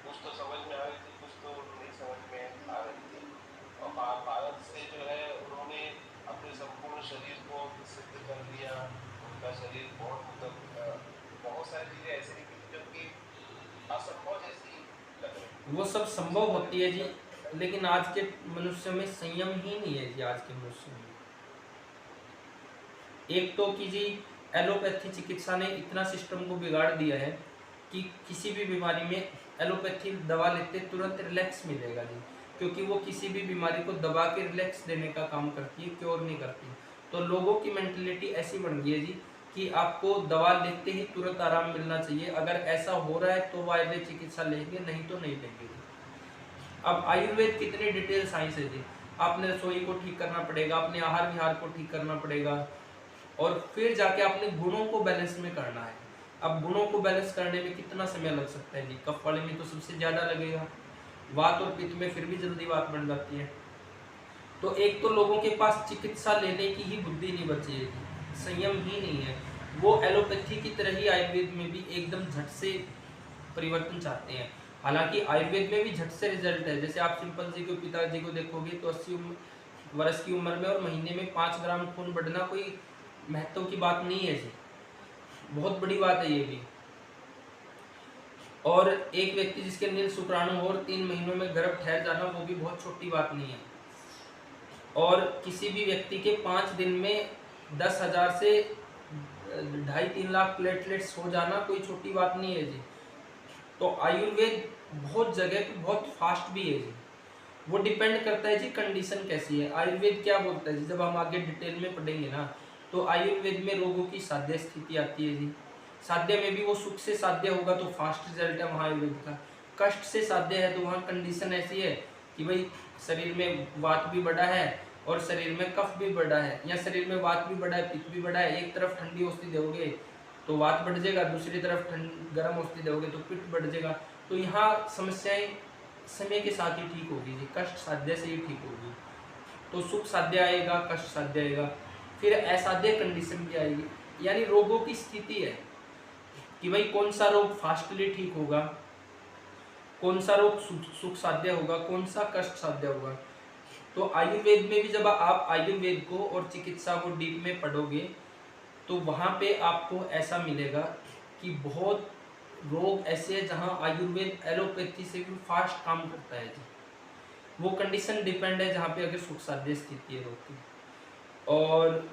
कुछ तो समझ में आ रही थी, कुछ तो नहीं समझ में आ रही थी। और पारस से जो है उन्होंने अपने संपूर्ण शरीर को सिद्ध कर लिया। उनका शरीर बहुत मतलब बहुत सारी चीजें ऐसी लिखी थी जो कि असंभव जैसी लग रही। वो सब संभव होती है जी, लेकिन आज के मनुष्य में संयम ही नहीं है जी। आज के मनुष्य में एक तो कि जी एलोपैथी चिकित्सा ने इतना सिस्टम को बिगाड़ दिया है कि किसी भी बीमारी में एलोपैथी दवा लेते तुरंत रिलैक्स मिलेगा जी, क्योंकि वो किसी भी बीमारी को दबा के रिलैक्स देने का काम करती है, क्योर नहीं करती। तो लोगों की मेंटेलिटी ऐसी बन गई है जी कि आपको दवा लेते ही तुरंत आराम मिलना चाहिए। अगर ऐसा हो रहा है तो वो आयुर्वेद चिकित्सा लेंगे, नहीं तो नहीं लेंगे। अब आयुर्वेद कितनी डिटेल साइंस है जी, आपने रसोई को ठीक करना पड़ेगा, अपने आहार विहार को ठीक करना पड़ेगा, और फिर जाके अपने गुणों को बैलेंस में करना है। अब गुणों को बैलेंस करने में कितना समय लग सकता है जी, कफ वाले में तो सबसे ज्यादा लगेगा, वात और पित्त में फिर भी जल्दी वात बन जाती है। तो एक तो लोगों के पास चिकित्सा लेने की ही बुद्धि नहीं बची है, संयम ही नहीं है। वो एलोपैथी की तरह ही आयुर्वेद में भी एकदम झट से परिवर्तन चाहते हैं। हालांकि आयुर्वेद में भी झट से रिजल्ट है। जैसे आप सिंपल जी के पिताजी को देखोगे तो 80 वर्ष की उम्र में और महीने में 5 ग्राम खून बढ़ना कोई महत्व की बात नहीं है जी, बहुत बड़ी बात है ये भी। और एक व्यक्ति जिसके नील शुक्राणु और 3 महीनों में गर्भ ठहर जाना, वो भी बहुत छोटी बात नहीं है। और किसी भी व्यक्ति के 5 दिन में 10,000 से 2.5-3 लाख प्लेटलेट्स हो जाना कोई छोटी बात नहीं है जी। तो आयुर्वेद बहुत जगह पे बहुत फास्ट भी है जी। वो डिपेंड करता है जी कंडीशन कैसी है। आयुर्वेद क्या बोलता है जी, जब हम आगे डिटेल में पढ़ेंगे ना, तो आयुर्वेद में रोगों की साध्य स्थिति आती है जी। साध्य में भी वो सुख से साध्य होगा तो फास्ट रिजल्ट है वहाँ आयुर्वेद का। कष्ट से साध्य है तो वहाँ कंडीशन ऐसी है कि भाई शरीर में वात भी बढ़ा है और शरीर में कफ भी बढ़ा है, या शरीर में वात भी बढ़ा है, पित्त भी बढ़ा है। एक तरफ ठंडी औषधि दोगे तो वात बढ़ जाएगा, दूसरी तरफ गर्म औषधि दोगे तो पित्त बढ़ जाएगा। तो यहाँ समस्याएं समय के साथ ही ठीक होगी जी, कष्ट साध्य से ही ठीक होगी। तो सुख साध्य आएगा, कष्ट साध्य आएगा, फिर असाध्य कंडीशन भी आएगी। यानी रोगों की स्थिति है कि भाई कौन सा रोग फास्टली ठीक होगा, कौन सा रोग सुख साध्य होगा, कौन सा कष्ट साध्य होगा। तो आयुर्वेद में भी जब आप आयुर्वेद को और चिकित्सा को डीप में पढ़ोगे तो वहाँ पे आपको ऐसा मिलेगा कि बहुत रोग ऐसे हैं जहाँ आयुर्वेद एलोपैथी से भी फास्ट काम करता है जी। वो कंडीशन डिपेंड है जहाँ पे अगर सुख साध्य स्थिति है रोग की, और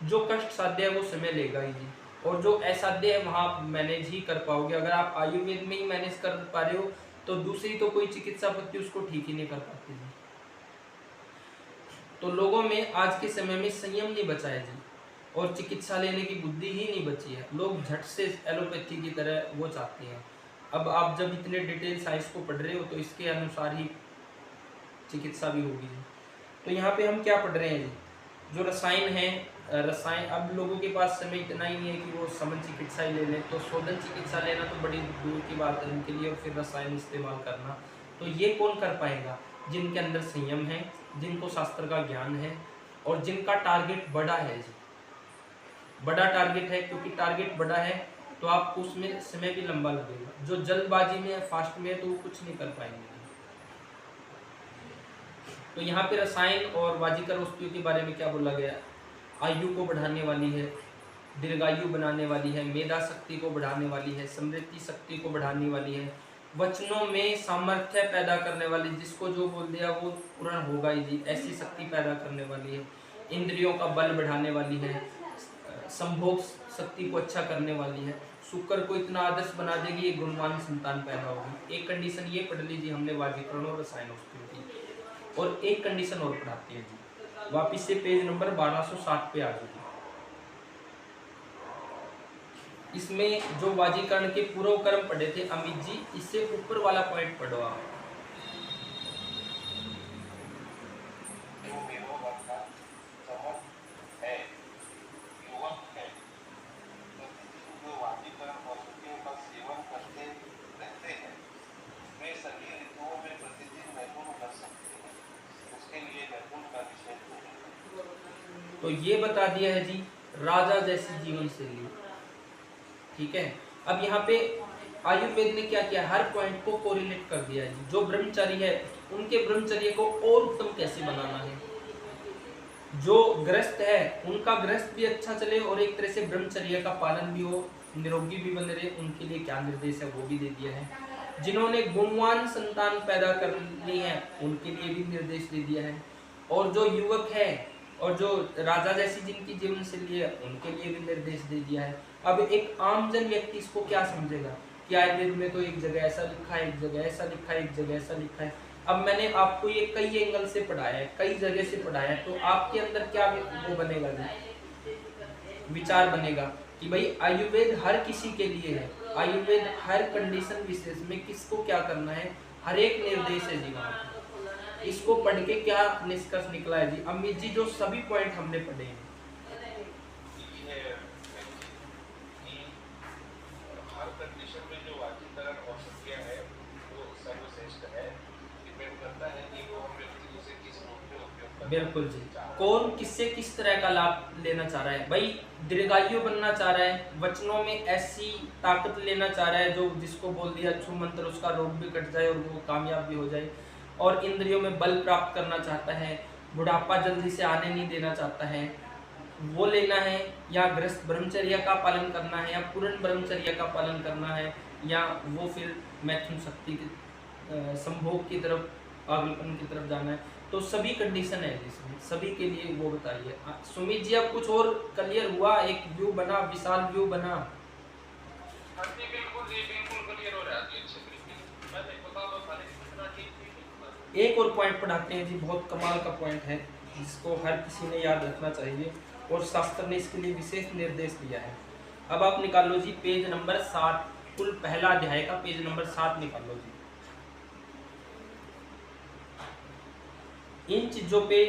जो कष्ट साध्य है वो समय लेगा ही जी, और जो असाध्य है वहाँ आप मैनेज ही कर पाओगे। अगर आप आयुर्वेद में ही मैनेज कर पा रहे हो तो दूसरी तो कोई चिकित्सा पद्धति उसको ठीक ही नहीं कर पाती जी। तो लोगों में आज के समय में संयम नहीं बचा है जी, और चिकित्सा लेने की बुद्धि ही नहीं बची है। लोग झट से एलोपैथी की तरह वो चाहते हैं। अब आप जब इतने डिटेल साइंस को पढ़ रहे हो तो इसके अनुसार ही चिकित्सा भी होगी जी। तो यहाँ पे हम क्या पढ़ रहे हैं जी, जो रसायन है, रसायन अब लोगों के पास समय इतना ही नहीं है कि वो समझ चिकित्सा ही ले लें, तो शोधन चिकित्सा लेना तो बड़ी दूर की बात है उनके लिए, और फिर रसायन इस्तेमाल करना। तो ये कौन कर पाएगा? जिनके अंदर संयम है, जिनको शास्त्र का ज्ञान है, और जिनका टारगेट बड़ा है जी। बड़ा टारगेट है, क्योंकि टारगेट बड़ा है तो आपको उसमें समय भी लंबा लगेगा। जो जल्दबाजी में है, फास्ट में है, तो वो कुछ नहीं कर पाएंगे। तो यहाँ पे रसायन और वाजिकर वस्तुओं के बारे में क्या बोला गया? आयु को बढ़ाने वाली है, दीर्घायु बनाने वाली है, मेधा शक्ति को बढ़ाने वाली है, समृद्धि शक्ति को बढ़ाने वाली है, वचनों में सामर्थ्य पैदा करने वाली, जिसको जो बोल दिया वो पूर्ण होगा ही जी, ऐसी शक्ति पैदा करने वाली है, इंद्रियों का बल बढ़ाने वाली है, संभोग शक्ति को अच्छा करने वाली है, शुक्र को इतना आदर्श बना देगी, ये गुणवान संतान पैदा होगी। एक कंडीशन ये पढ़ लीजिए हमने वाजीकरण और रसायन वस्तुओं की, और एक कंडीशन और पढ़ाती है जी। वापिस से पेज नंबर 1260 पे आ जाइए। इसमें जो वाजीकरण के पूर्व कर्म पढ़े थे अमित जी, इससे ऊपर वाला पॉइंट पढ़ो आप। तो ये बता दिया है जी राजा जैसी जीवन शैली, ठीक है। अब यहाँ पे आयुर्वेद ने क्या किया, हर पॉइंट को कोरिलेट कर दिया है जी। जो ब्रह्मचारी है उनके ब्रह्मचर्य को और उत्तम कैसे बनाना है, जो ग्रस्त है उनका ग्रस्त भी अच्छा चले और एक तरह से ब्रह्मचर्य का पालन भी हो, निरोगी भी बने रहे, उनके लिए क्या निर्देश है वो भी दे दिया है। जिन्होंने गुणवान संतान पैदा कर ली है उनके लिए भी निर्देश दे दिया है, और जो युवक है और जो राजा जैसी जिनकी जीवन शैली है उनके लिए भी निर्देश दे दिया है। अब एक आमजन व्यक्ति इसको क्या समझेगा कि आयुर्वेद में तो एक जगह ऐसा लिखा है, एक जगह ऐसा लिखा है, एक जगह ऐसा लिखा है। अब मैंने आपको ये कई एंगल से पढ़ाया है, कई जगह से पढ़ाया है, तो आपके अंदर क्या वो बनेगा, विचार बनेगा कि भाई आयुर्वेद हर किसी के लिए है, आयुर्वेद हर कंडीशन विशेष में किसको क्या करना है, हर एक निर्देश है जी। वहाँ इसको पढ़ के क्या निष्कर्ष निकला है जी अमित जी, जो सभी पॉइंट हमने पढ़े हैं। हर कंडीशन में जो वाजीकरण औषधियाँ है वो सर्वश्रेष्ठ है, डिपेंड करता है कि वो व्यक्ति उसे किस रूप में उपयोग करता है। बिल्कुल जी, कौन किससे किस तरह का लाभ लेना चाह रहा है। भाई दीर्घायु बनना चाह रहा है, वचनों में ऐसी ताकत लेना चाह रहा है जो जिसको बोल दिया छू मंत्र उसका रोग भी कट जाए और वो कामयाब भी हो जाए, और इंद्रियों में बल प्राप्त करना चाहता है, बुढ़ापा जल्दी से आने नहीं देना चाहता है, वो लेना है, या ग्रस्त ब्रह्मचर्य का पालन करना है, या पूर्ण ब्रह्मचर्य का पालन करना है, या वो फिर मैथुन शक्ति के संभोग की तरफ, पागलपन की तरफ जाना है। तो सभी कंडीशन है जिसमें, सभी के लिए वो बताइए। सुमित जी अब कुछ और क्लियर हुआ, एक व्यू बना, विशाल व्यू बना। एक और पॉइंट पढ़ाते हैं जी, बहुत कमाल का पॉइंट है जिसको हर किसी ने याद रखना चाहिए, और शास्त्र ने इसके लिए विशेष निर्देश दिया है। अब आप निकालो जी पेज नंबर 7, कुल पहला अध्याय का पेज नंबर 7 निकालो जी। इन चीजों पे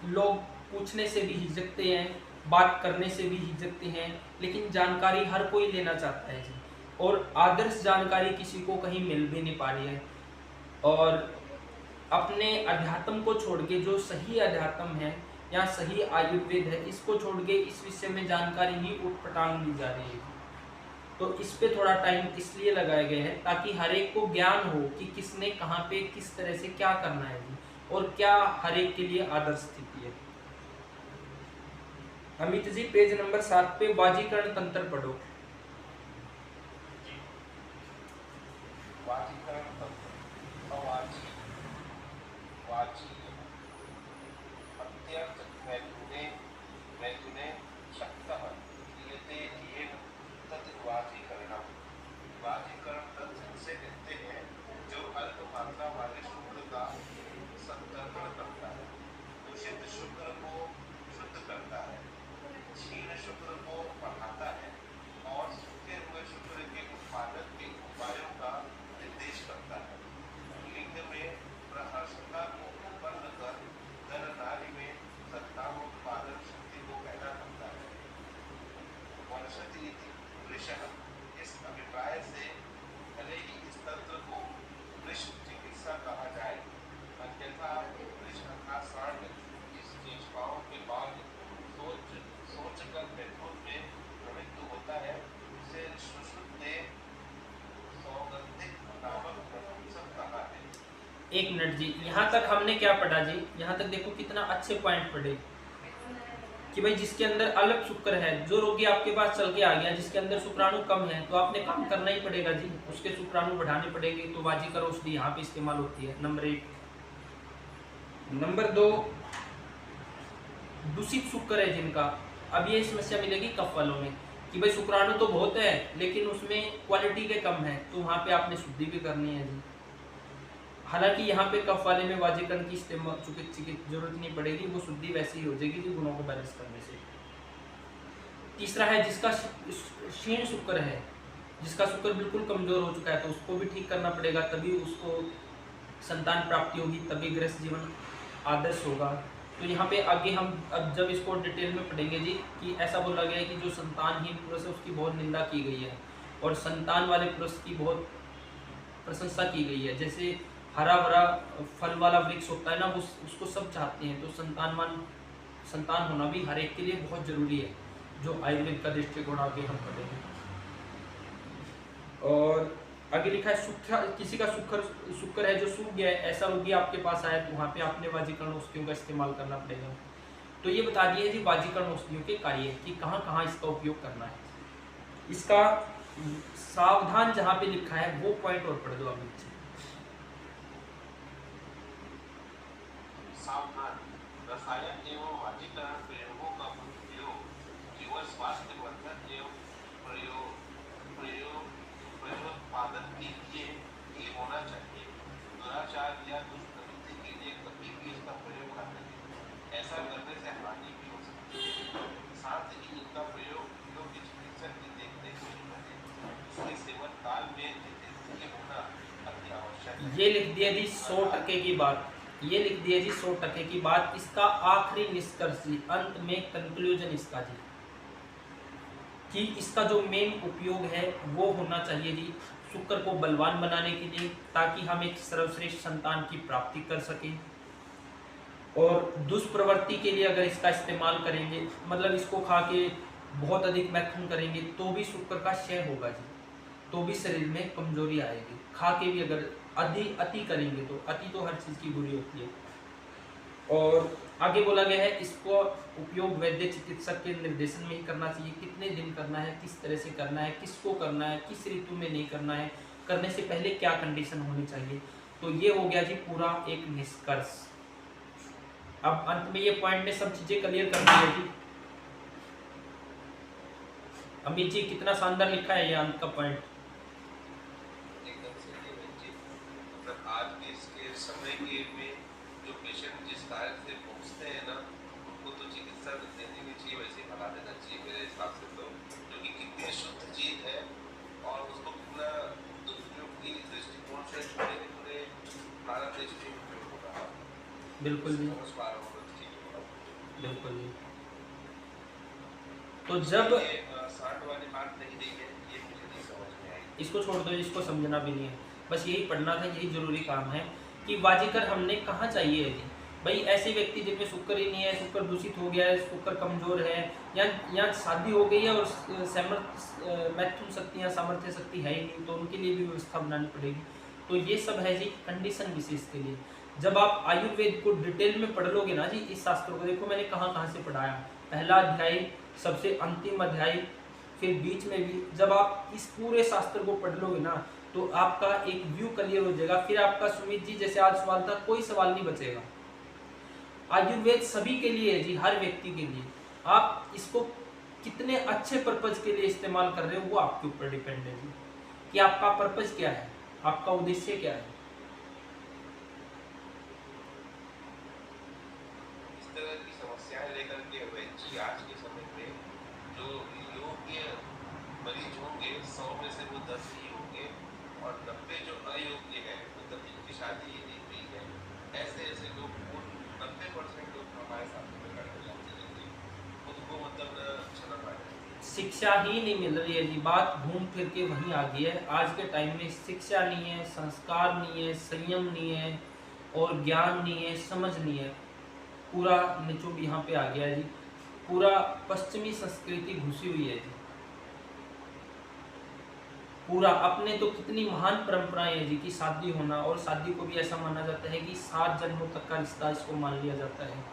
लोग पूछने से भी हिचकते हैं, बात करने से भी हिचकते हैं, लेकिन जानकारी हर कोई लेना चाहता है जी, और आदर्श जानकारी किसी को कहीं मिल भी नहीं पा रही है। और अपने अध्यात्म को छोड़ के, जो सही अध्यात्म है या सही आयुर्वेद है, इसको छोड़ के इस विषय में जानकारी ही उठपटांग दी जा रही है। तो इस पे थोड़ा टाइम इसलिए लगाया गया है ताकि हर एक को ज्ञान हो कि किसने कहाँ पे किस तरह से क्या करना है जी, और क्या हर एक के लिए आदर्श स्थिति है। अमित जी पेज नंबर 7 पे वाजीकरण तंत्र पढ़ो। वाजीकरण तंत्र अवाची वाची अत्यंत मैथुने शक्तः क्रियते येन तत् वाजीकरणम्। वाजीकरण तंत्र से कहते हैं जो अल्प मात्रा वाले शुक्र का संतर्पण करता है, दूषित शुक्र को शुद्ध करता है, क्षीण शुक्र को बढ़ाता है और सूखे हुए शुक्र के उत्पादन के उपायों का निर्देश करता है। लिंग में प्रहर्षता को उत्पन्न कर नर नारी में संतानोत्पादन शक्ति को पैदा करता है। वर्षति इति वृषः, इस अभिप्राय से भले ही इस तंत्र को वृष चिकित्सा कहा जाए, अन्यथा वृष का सांड इस चेष्टाओं के बाद सोचकर मैथुन में प्रवृत्त होता है, उसे सुश्रुत सौगंधिक नामक नपुंसक कहा है। एक मिनट जी, यहाँ तक हमने क्या पढ़ा जी? यहाँ तक देखो कितना अच्छे पॉइंट पढ़े कि भाई जिसके अंदर अल्प शुक्र है, जो रोगी आपके पास चल के आ गया जिसके अंदर शुक्राणु कम है, तो आपने काम करना ही पड़ेगा जी, उसके शुक्राणु बढ़ाने पड़ेंगे। तो वाजीकर औषधि यहाँ पे इस्तेमाल होती है, नंबर 1। नंबर 2, दूषित शुक्र है जिनका, अब ये समस्या मिलेगी कफ वालों में कि भाई शुक्राणु तो बहुत है लेकिन उसमें क्वालिटी के कम है, तो वहाँ पे आपने शुद्धि भी करनी है जी। हालांकि यहाँ पे कफ वाले में वाजीकरण की चिकित्सा की जरूरत नहीं पड़ेगी, वो शुद्धि वैसे ही हो जाएगी जी गुणों को बैलेंस करने से। तीसरा है जिसका क्षीण शुक्र है, जिसका शुक्र बिल्कुल कमजोर हो चुका है, तो उसको भी ठीक करना पड़ेगा, तभी उसको संतान प्राप्ति होगी, तभी गृहस्थ जीवन आदर्श होगा। तो यहाँ पे आगे हम अब जब इसको डिटेल में पढ़ेंगे जी कि ऐसा बोला गया है कि जो संतानहीन पुरुष है उसकी बहुत निंदा की गई है और संतान वाले पुरुष की बहुत प्रशंसा की गई है। जैसे हरा भरा फल वाला वृक्ष होता है ना, उसको सब चाहते हैं, तो संतान होना भी हर एक के लिए बहुत जरूरी है, जो आयुर्वेद का दृष्टिकोण आगे हम पढ़ेंगे। और आगे लिखा है किसी का शुक्र है जो सूख गया है, ऐसा रोगी आपके पास आया, तो वहाँ पे आपने वाजीकरण औषधियों का इस्तेमाल करना पड़ेगा। तो ये बता दिए जी वाजीकरण औषधियों के कार्य कि कहाँ कहाँ इसका उपयोग करना है। इसका सावधान जहाँ पे लिखा है वो पॉइंट और पढ़ दो आप नीचे। सावधान, रसायन एवं वाजीकरण प्रयोगों का उपयोग जीवन स्वास्थ्य वर्धक एवं प्रयोत्पादन के लिए ही होना चाहिए। दुराचार या दुष्प्रवृत्ति के लिए कभी भी इसका प्रयोग न करें, ऐसा करने से हानि भी हो सकती है। साथ ही इनका प्रयोग योग्य चिकित्सक की देखरेख में करें। इसके सेवन काल में जितनी होना अति आवश्यक है। ये लिख दिया जी 100% की बात, ये लिख दिया जी 100% की बात। इसका आखिरी निष्कर्ष अंत में कंक्लूजन इसका जी कि इसका जो मेन उपयोग है वो होना चाहिए जी शुक्र को बलवान बनाने के लिए, ताकि हम एक सर्वश्रेष्ठ संतान की प्राप्ति कर सकें। और दुष्प्रवृत्ति के लिए अगर इसका इस्तेमाल करेंगे, मतलब इसको खा के बहुत अधिक मैथुन करेंगे, तो भी शुक्र का क्षय होगा जी, तो भी शरीर में कमजोरी आएगी। खा के भी अगर अति करेंगे, तो अति तो हर चीज़ की बुरी होती है। और आगे बोला गया है इसको उपयोग वैद्य चिकित्सक के निर्देशन में ही करना चाहिए। कितने दिन करना है, किस तरह से करना है, किसको करना है, किस ऋतु में नहीं करना है, करने से पहले क्या कंडीशन होनी चाहिए। तो ये हो गया जी पूरा एक निष्कर्ष। अब अंत में ये पॉइंट ने सब चीजें क्लियर कर दी है जी। अमित जी कितना शानदार लिखा है ये अंत का पॉइंट। एकदम सही है बहन जी। मतलब आज के इसके समय के में जो पेशेंट जिस कार्य से पहुंचते हैं ना, उनको तो चिकित्सा देनी नहीं चाहिए, वैसे ही भगा देना चाहिए मेरे हिसाब से। तो क्योंकि कितनी शुद्ध चीज है और उसको कितना दुरुपयोग की दृष्टिकोण से पूरे भारत देश में उपयोग हो रहा है। बिल्कुल जी, बिल्कुल जी। तो जब सांड वाली बात नहीं रही है, ये मुझे नहीं समझ में आई। इसको छोड़ दो, इसको समझना भी नहीं है, बस यही पढ़ना था, यही जरूरी काम है कि वाजीकर हमने कहाँ चाहिए है जी। भाई ऐसे व्यक्ति जिनमें शुक्र ही नहीं है, शुक्र दूषित हो गया है, शुक्र कमजोर है, या शादी हो गई है और मैथुन शक्ति या सामर्थ्य शक्ति है ही नहीं, तो उनके लिए भी व्यवस्था बनानी पड़ेगी। तो ये सब है जी कंडीशन विशेष के लिए। जब आप आयुर्वेद को डिटेल में पढ़ लोगे ना जी, इस शास्त्र को देखो मैंने कहाँ कहाँ से पढ़ाया, पहला अध्याय, सबसे अंतिम अध्याय, फिर बीच में भी, जब आप इस पूरे शास्त्र को पढ़ लोगे ना तो आपका एक व्यू क्लियर हो जाएगा। फिर आपका सुमित जी जैसे आज सवाल था, कोई सवाल नहीं बचेगा। आयुर्वेद सभी के लिए है जी, हर व्यक्ति के लिए। आप इसको कितने अच्छे पर्पज के लिए इस्तेमाल कर रहे हो वो आपके ऊपर डिपेंड है जी, कि आपका पर्पज क्या है, आपका उद्देश्य क्या है। इस तरह की समस्याएं लेकर के वैद्य आज के समय में जो योग्य मरीज होंगे 100 में से वो 10 ही होंगे, और 90 जो अयोग्य है मतलब जिनकी शादी ही नहीं हुई है, ऐसे लोग 90% लोग हमारे साथ में खड़े जाते हैं, खुद को मतलब शर्म आ जाती है। शिक्षा ही नहीं मिल रही है जी, बात घूम फिर के वहीं आ गई है। आज के टाइम में शिक्षा नहीं है, संस्कार नहीं है, संयम नहीं है, और ज्ञान नहीं है, समझ नहीं है, पूरा निचोड़ यहाँ पे आ गया है जी। पूरा पश्चिमी संस्कृति घुसी हुई है जी, पूरा। अपने तो कितनी महान परंपराएं हैं जी कि शादी होना, और शादी को भी ऐसा माना जाता है कि 7 जन्मों तक का रिश्ता इसको मान लिया जाता है।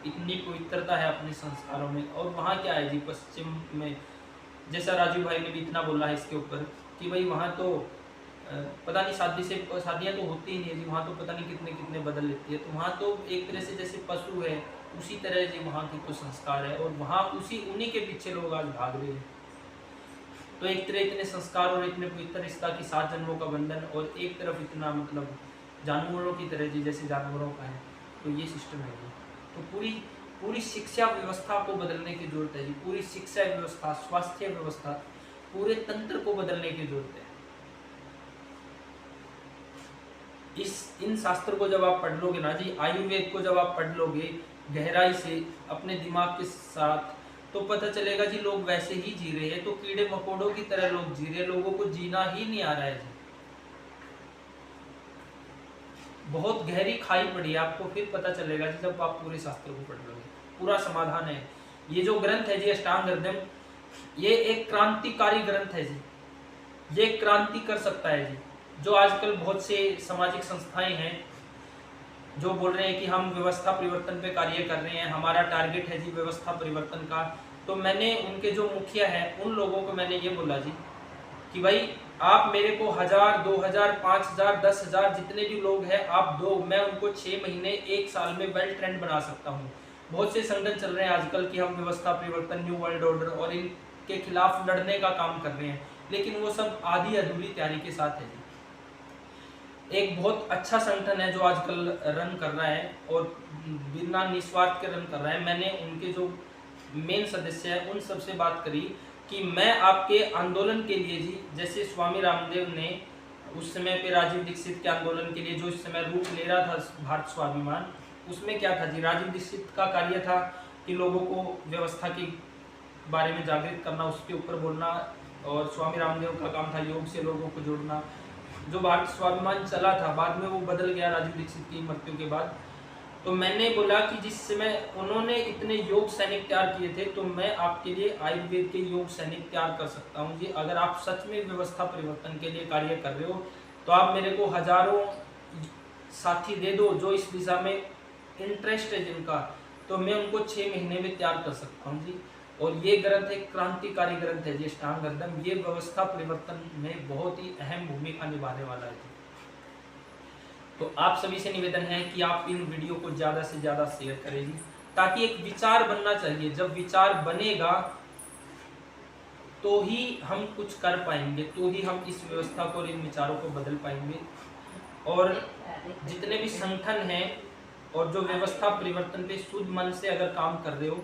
इतनी पवित्रता है अपने संस्कारों में। और वहाँ क्या है जी पश्चिम में, जैसा राजू भाई ने भी इतना बोला है इसके ऊपर कि भाई वहाँ तो पता नहीं शादियाँ तो होती ही नहीं है जी, वहाँ तो पता नहीं कितने कितने बदल लेती है। तो वहाँ तो एक तरह से जैसे पशु है उसी तरह जी वहाँ के तो संस्कार है, और वहाँ उन्हीं के पीछे लोग आज भाग रहे हैं। तो एक तरह इतने संस्कार और इतने पवित्र रिश्ता की 7 जन्मों का बंधन, और एक तरफ इतना मतलब जानवरों की तरह जी जैसे जानवरों का है, तो ये सिस्टम है जी। तो पूरी शिक्षा व्यवस्था को बदलने की जरूरत है जी, पूरी शिक्षा व्यवस्था, स्वास्थ्य व्यवस्था, पूरे तंत्र को बदलने की जरूरत है। इन शास्त्र को जब आप पढ़ लोगे ना जी, आयुर्वेद को जब आप पढ़ लोगे गहराई से अपने दिमाग के साथ, तो पता चलेगा जी लोग वैसे ही जी रहे हैं, तो कीड़े मकोड़ों की तरह लोग जी रहे हैं, लोगों को जीना ही नहीं आ रहा है जी। बहुत गहरी खाई पड़ी है, आपको फिर पता चलेगा जी जब आप पूरे शास्त्र को पढ़ लोगे, पूरा समाधान है। ये जो ग्रंथ है जी अष्टांग हृदय, ये एक क्रांतिकारी ग्रंथ है जी, ये क्रांति कर सकता है जी। जो आजकल बहुत से सामाजिक संस्थाएं हैं जो बोल रहे हैं कि हम व्यवस्था परिवर्तन पे कार्य कर रहे हैं, हमारा टारगेट है जी व्यवस्था परिवर्तन का, तो मैंने उनके जो मुखिया हैं उन लोगों को मैंने ये बोला जी कि भाई आप मेरे को 1000, 2000, 5000, 10,000 जितने भी लोग हैं आप दो, मैं उनको 6 महीने 1 साल में वेल ट्रेंड बना सकता हूँ। बहुत से संगठन चल रहे हैं आजकल कि हम व्यवस्था परिवर्तन, न्यू वर्ल्ड ऑर्डर और इनके खिलाफ लड़ने का काम कर रहे हैं, लेकिन वो सब आधी अधूरी तैयारी के साथ है जी। एक बहुत अच्छा संगठन है जो आजकल रन कर रहा है और बिना निस्वार्थ के रन कर रहा है। मैंने उनके जो मेन सदस्य हैं उन सबसे बात करी कि मैं आपके आंदोलन के लिए जी, जैसे स्वामी रामदेव ने उस समय पे राजीव दीक्षित के आंदोलन के लिए जो इस समय रूप ले रहा था भारत स्वाभिमान, उसमें क्या था जी, राजीव दीक्षित का कार्य था कि लोगों को व्यवस्था के बारे में जागृत करना, उसके ऊपर बोलना, और स्वामी रामदेव का काम था योग से लोगों को जोड़ना। जो भारत स्वाभिमान चला था बाद में वो बदल गया राजीव दीक्षित की मृत्यु के बाद। तो मैंने बोला कि जिस समय उन्होंने इतने योग सैनिक तैयार किए थे, तो मैं आपके लिए आयुर्वेद के योग सैनिक तैयार कर सकता हूँ जी। अगर आप सच में व्यवस्था परिवर्तन के लिए कार्य कर रहे हो तो आप मेरे को हजारों साथी दे दो जो इस दिशा में इंटरेस्ट है जिनका, तो मैं उनको 6 महीने में तैयार कर सकता हूँ जी। और ये ग्रंथ एक क्रांतिकारी ग्रंथ है जी अष्टांग हृदय, ये व्यवस्था परिवर्तन में बहुत ही अहम भूमिका निभाने वाला है जी। तो आप सभी से निवेदन है कि आप इन वीडियो को ज़्यादा से ज़्यादा शेयर करें जी, ताकि एक विचार बनना चाहिए। जब विचार बनेगा तो ही हम कुछ कर पाएंगे, तो ही हम इस व्यवस्था को और इन विचारों को बदल पाएंगे। और जितने भी संगठन हैं और जो व्यवस्था परिवर्तन पे शुद्ध मन से अगर काम कर रहे हो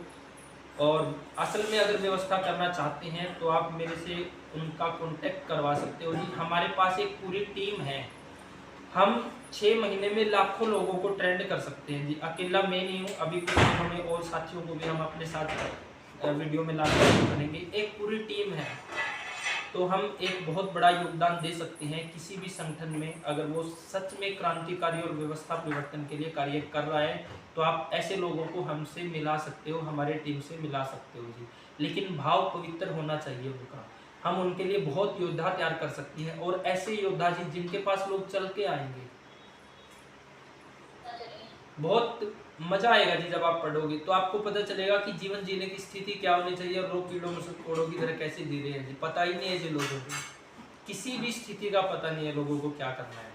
और असल में अगर व्यवस्था करना चाहते हैं तो आप मेरे से उनका कांटेक्ट करवा सकते हो जी। हमारे पास एक पूरी टीम है, हम 6 महीने में लाखों लोगों को ट्रेंड कर सकते हैं जी। अकेला मैं नहीं हूँ, अभी कुछ दिनों में और साथियों को भी हम अपने साथ वीडियो में लाकर करेंगे। एक पूरी टीम है, तो हम एक बहुत बड़ा योगदान दे सकते हैं किसी भी संगठन में। अगर वो सच में क्रांतिकारी और व्यवस्था परिवर्तन के लिए कार्य कर रहा है तो आप ऐसे लोगों को हमसे मिला सकते हो, हमारे टीम से मिला सकते हो जी। लेकिन भाव पवित्र होना चाहिए उनका। हम उनके लिए बहुत योद्धा तैयार कर सकते हैं, और ऐसे योद्धा जी जिनके पास लोग चल के आएंगे। बहुत मजा आएगा जी जब आप पढ़ोगे तो आपको पता चलेगा कि जीवन जीने की स्थिति क्या होनी चाहिए, और लोग कीड़ों मकोड़ों की तरह कैसे जी रहे हैं जी। पता ही नहीं है जी लोगों को, किसी भी स्थिति का पता नहीं है लोगों को क्या करना है।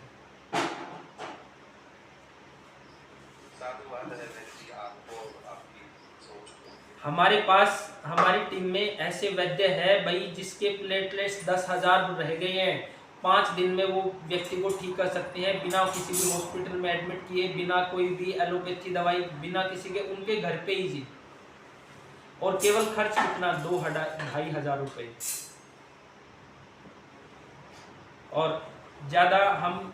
साधुवाद है जी आपको, आपकी सोच को। हमारे पास हमारी टीम में ऐसे वैद्य है भाई जिसके प्लेटलेट्स 10,000 रह गए हैं। 5 दिन में वो व्यक्ति को ठीक कर सकते हैं, बिना किसी भी हॉस्पिटल में एडमिट किए, बिना कोई भी एलोपैथी दवाई, बिना किसी के, उनके घर पे ही जी। और केवल खर्च कितना, 2,500 रुपये। और ज़्यादा हम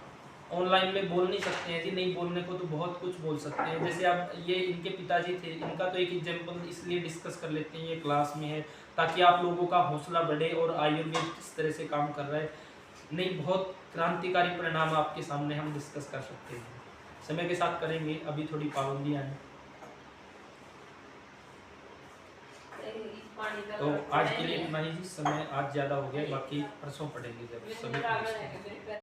ऑनलाइन में बोल नहीं सकते हैं जी, नहीं बोलने को तो बहुत कुछ बोल सकते हैं। जैसे अब ये इनके पिताजी थे, इनका तो एक एग्जाम्पल इसलिए डिस्कस कर लेते हैं, ये क्लास में है ताकि आप लोगों का हौसला बढ़े और आयुर्वेद किस तरह से काम कर रहा है। नहीं, बहुत क्रांतिकारी परिणाम आपके सामने हम डिस्कस कर सकते हैं, समय के साथ करेंगे, अभी थोड़ी पाबंदियाँ हैं। तो आज के लिए इतना ही जी, समय आज ज़्यादा हो गया, बाकी परसों पढ़ेंगे जब सभी।